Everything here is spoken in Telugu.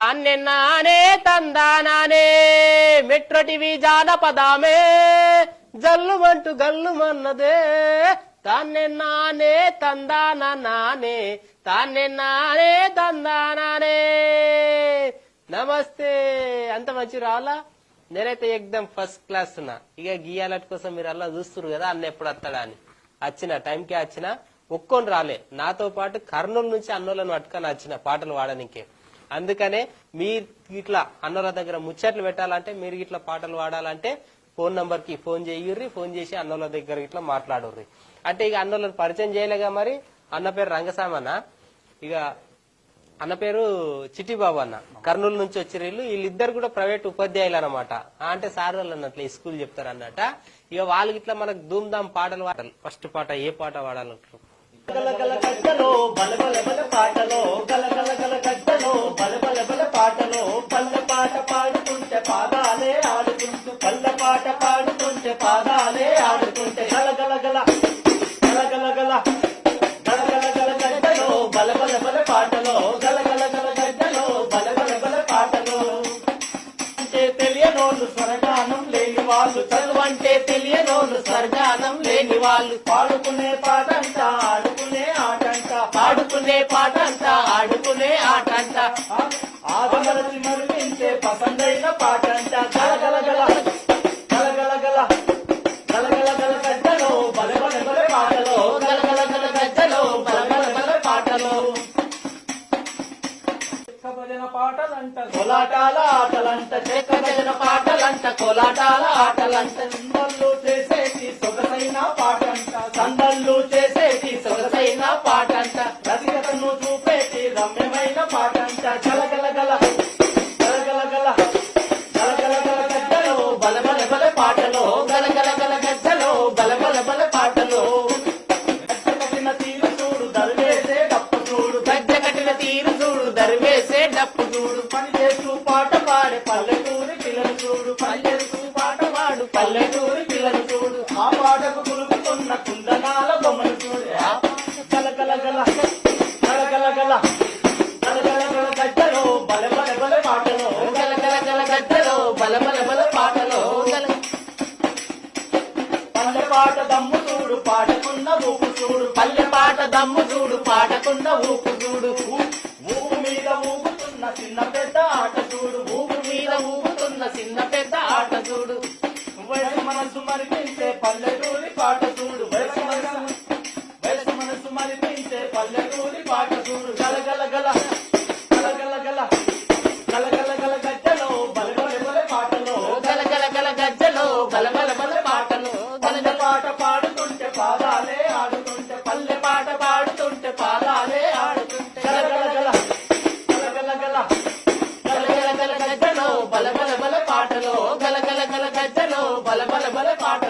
అన్నె నానే తందానానే మెట్రో టీవీ జానపదామే జల్లుమంటూ గల్లుమన్నదే తాన్నె నానే తందానానే తాన్నె నానే తందానానే. నమస్తే, అంత మంచి రావాలా? నేనైతే ఎగ్దం ఫస్ట్ క్లాస్ ఉన్నా. ఇక గీయాలటి కోసం మీరు అలా చూస్తున్నారు కదా, అన్న ఎప్పుడు వస్తాడా అని. వచ్చిన టైంకే వచ్చిన, ఒక్కొని రాలే. నాతో పాటు కర్నూలు నుంచి అన్నోళ్ళను పట్టుకొని వచ్చిన పాటలు పాడనికే. అందుకనే మీరు ఇట్లా అన్నోళ్ళ దగ్గర ముచ్చట్లు పెట్టాలంటే, మీరు ఇట్లా పాటలు పాడాలంటే ఫోన్ నంబర్ కి ఫోన్ చేయుర్రి. ఫోన్ చేసి అన్నోళ్ళ దగ్గర ఇట్లా మాట్లాడుర్రి. అంటే ఇక అన్నోళ్ళని పరిచయం చేయలేగా. మరి అన్న పేరు రంగసామన్న, ఇక అన్న పేరు చిట్టిబాబు అన్న. కర్నూలు నుంచి వచ్చిన వీళ్ళిద్దరు కూడా ప్రైవేట్ ఉపాధ్యాయులు అనమాట. అంటే సార్ వాళ్ళు అన్నట్లు స్కూల్ చెప్తారు అన్నట. ఇక వాళ్ళకి ఇట్లా మనకు ధూమ్ధాం పాటలు పాడాలి. ఫస్ట్ పాట ఏ పాట పాడాలంటారు? గలగల గడ్డలో బలబల బల పాటలో గలగల గల గడ్డలో బలబల బల పాటలో పల్ల పాట పాడుతుంటే పాదాలే ఆడుతుంటే పల్ల పాట పాడుతుంటే పాదాలే ఆడుతుంటే గలగల గల గలగల గల గలగల గల గడ్డలో బలబల బల పాటలో గలగల గల గడ్డలో బలబల బల పాటలో అంటే తెలియనోళ్ళు స్వరగానం లేని వాళ్ళు, చదువంటే తెలియనోళ్ళు స్వర్గానం లేని వాళ్ళు, పాడుకునే పాటంట ఆడుకునే ఆటంట, పాడుకునే పాటంట ఆడుకునే ఆటంట, ఆదమరచి మరిపించే పసందైన పాటంట. గలగల గల గలగల గల గలగల గల గడ్డలో బలబల బల పాటలో గలగల గల గడ్డలో బలబల బల పాటలో భజన పాటలంట కోలాటాల ఆటలంట, చెక్క భజన పాటలంట కోలాటాల ఆటలంట, సందళ్ళు చేసేటి సొగసైన పాటంట, సందళ్ళు చేసేటి సొగసైన పాటంట, రసికతను చూపేటి రమ్యమైన పాటంట. గలగల గల గలగల గల గలగల గల గడ్డలో బలబల బల పాటలో గలగల గల గడ్డలో బలబల బల పాటలో కట్టిన తీరు చూడు దరివేసే డప్పు చూడు, గజ్జ కట్టిన తీరు చూడు దరివేసే డప్పు చూడు, పని చేస్తూ పాట పాడే పల్లెటూరి పిల్లలు చూడు, పల్లెటూ పాట పాడు పల్లెటూరి పిల్లలు చూడు, ఆ పాటకు కులుకుతున్న కుందనాల బొమ్మలు చూడు. గలగల గల గలగల గల గలగల గల గడ్డలో బలబల బల పాటలో గలగల గల గడ్డలో బలబల బల పాటలో పల్లె పాట దమ్ము చూడు పాటకున్న ఊపు చూడు, పల్లె పాట దమ్ము చూడు పాటకున్న ఊపు చూడు, ఊపు మీద ఊపుతున్న చిన్న పెద్ద ఆట చూడు, ఊపు మీద ఊపుతున్న చిన్న పెద్ద ఆట చూడు, వయసు మనసు మరిపించే పల్లెటూరి పాట చూడు, వయసు మనసు మరిపించే పల్లెటూరి పాట చూడు. గలగల గల గలగల గల గలగల గల గజ్జలో బలబల బల పాటలో గలగల గల గజ్జలో బలబల బల పాటలో, పల్లె పాట పాడుతుంటే పాదాలే ఆడుతుంటే పల్లె పాట పాడుతుంటే పాదాలే ఆడుతుంటే గలగల గల గలగల గల గలగల గల గజ్జలో బలబల బల పాటలో గలగల గల గజ్జలో బలబల బల పాట